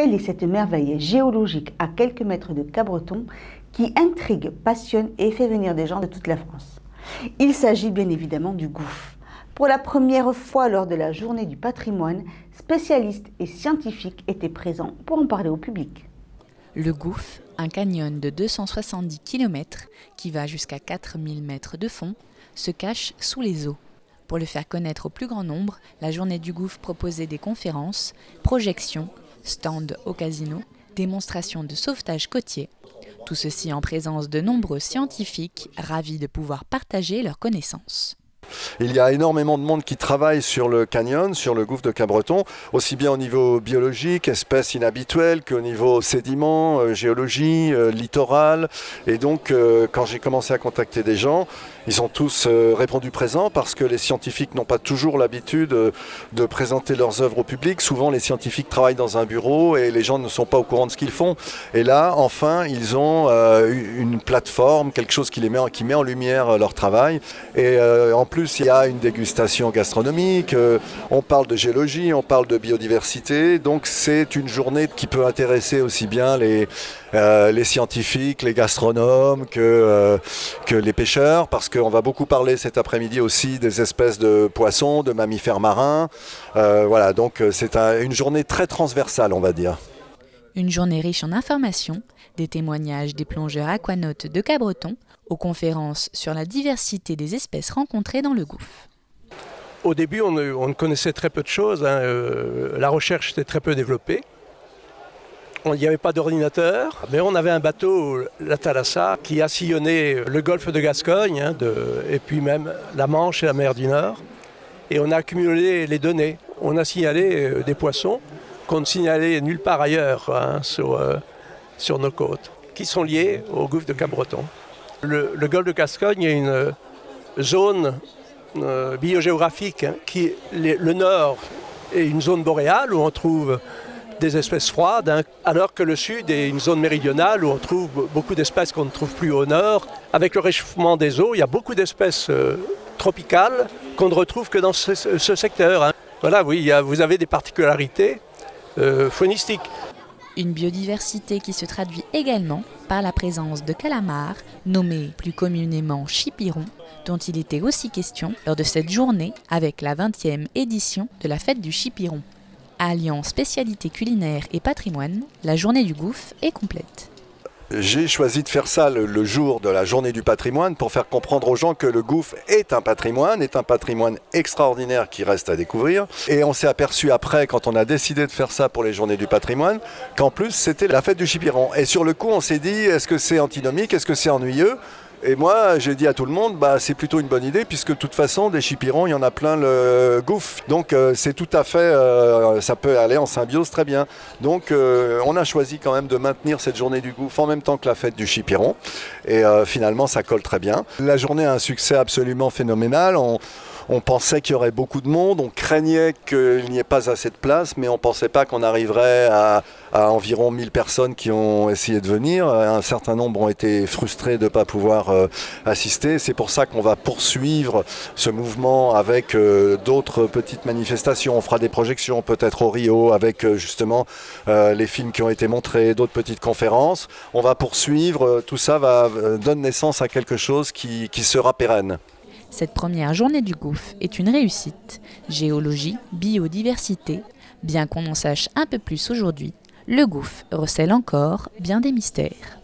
Quelle est cette merveille géologique à quelques mètres de Cabreton qui intrigue, passionne et fait venir des gens de toute la France? Il s'agit bien évidemment du Gouffre. Pour la première fois lors de la journée du patrimoine, spécialistes et scientifiques étaient présents pour en parler au public. Le Gouffre, un canyon de 270 km qui va jusqu'à 4000 mètres de fond, se cache sous les eaux. Pour le faire connaître au plus grand nombre, la journée du Gouffre proposait des conférences, projections, stands au casino, démonstrations de sauvetage côtier. Tout ceci en présence de nombreux scientifiques ravis de pouvoir partager leurs connaissances. Il y a énormément de monde qui travaille sur le canyon, sur le gouffre de Cabreton, aussi bien au niveau biologique, espèces inhabituelles, qu'au niveau sédiments, géologie, littoral. Et donc, quand j'ai commencé à contacter des gens, ils ont tous répondu présent parce que les scientifiques n'ont pas toujours l'habitude de présenter leurs œuvres au public. Souvent, les scientifiques travaillent dans un bureau et les gens ne sont pas au courant de ce qu'ils font. Et là, enfin, ils ont une plateforme, quelque chose qui met en lumière leur travail. Et en plus, il y a une dégustation gastronomique, on parle de géologie, on parle de biodiversité. Donc, c'est une journée qui peut intéresser aussi bien les scientifiques, les gastronomes que les pêcheurs, parce qu'on va beaucoup parler cet après-midi aussi des espèces de poissons, de mammifères marins. Voilà, donc c'est une journée très transversale, on va dire. Une journée riche en informations, des témoignages des plongeurs aquanautes de Cabreton, aux conférences sur la diversité des espèces rencontrées dans le Gouffre. Au début, on ne connaissait très peu de choses, la recherche était très peu développée. Il n'y avait pas d'ordinateur, mais on avait un bateau, la Thalassa, qui a sillonné le golfe de Gascogne, et puis même la Manche et la mer du Nord. Et on a accumulé les données. On a signalé des poissons qu'on ne signalait nulle part ailleurs sur nos côtes, qui sont liés au gouffre de Cabreton. Le golfe de Gascogne est une zone biogéographique qui, le nord, est une zone boréale où on trouve des espèces froides, alors que le sud est une zone méridionale où on trouve beaucoup d'espèces qu'on ne trouve plus au nord. Avec le réchauffement des eaux, il y a beaucoup d'espèces tropicales qu'on ne retrouve que dans ce secteur. Voilà, oui, vous avez des particularités faunistiques. Une biodiversité qui se traduit également par la présence de calamars, nommés plus communément chipirons, dont il était aussi question lors de cette journée avec la 20e édition de la fête du chipiron. Alliant spécialité culinaire et patrimoine, la journée du Gouffre est complète. J'ai choisi de faire ça le jour de la journée du patrimoine pour faire comprendre aux gens que le Gouffre est un patrimoine extraordinaire qui reste à découvrir. Et on s'est aperçu après, quand on a décidé de faire ça pour les journées du patrimoine, qu'en plus c'était la fête du chipiron. Et sur le coup, on s'est dit, est-ce que c'est antinomique, est-ce que c'est ennuyeux ? Et moi, j'ai dit à tout le monde, c'est plutôt une bonne idée, puisque de toute façon, des chipirons, il y en a plein le Gouffre. Donc, c'est tout à fait, ça peut aller en symbiose très bien. Donc, on a choisi quand même de maintenir cette journée du Gouffre en même temps que la fête du chipiron. Et finalement, ça colle très bien. La journée a un succès absolument phénoménal. On pensait qu'il y aurait beaucoup de monde, on craignait qu'il n'y ait pas assez de place, mais on ne pensait pas qu'on arriverait à environ 1000 personnes qui ont essayé de venir. Un certain nombre ont été frustrés de ne pas pouvoir assister. C'est pour ça qu'on va poursuivre ce mouvement avec d'autres petites manifestations. On fera des projections peut-être au Rio avec justement les films qui ont été montrés, d'autres petites conférences. On va poursuivre, tout ça donne naissance à quelque chose qui sera pérenne. Cette première journée du Gouffre est une réussite. Géologie, biodiversité, bien qu'on en sache un peu plus aujourd'hui, le Gouffre recèle encore bien des mystères.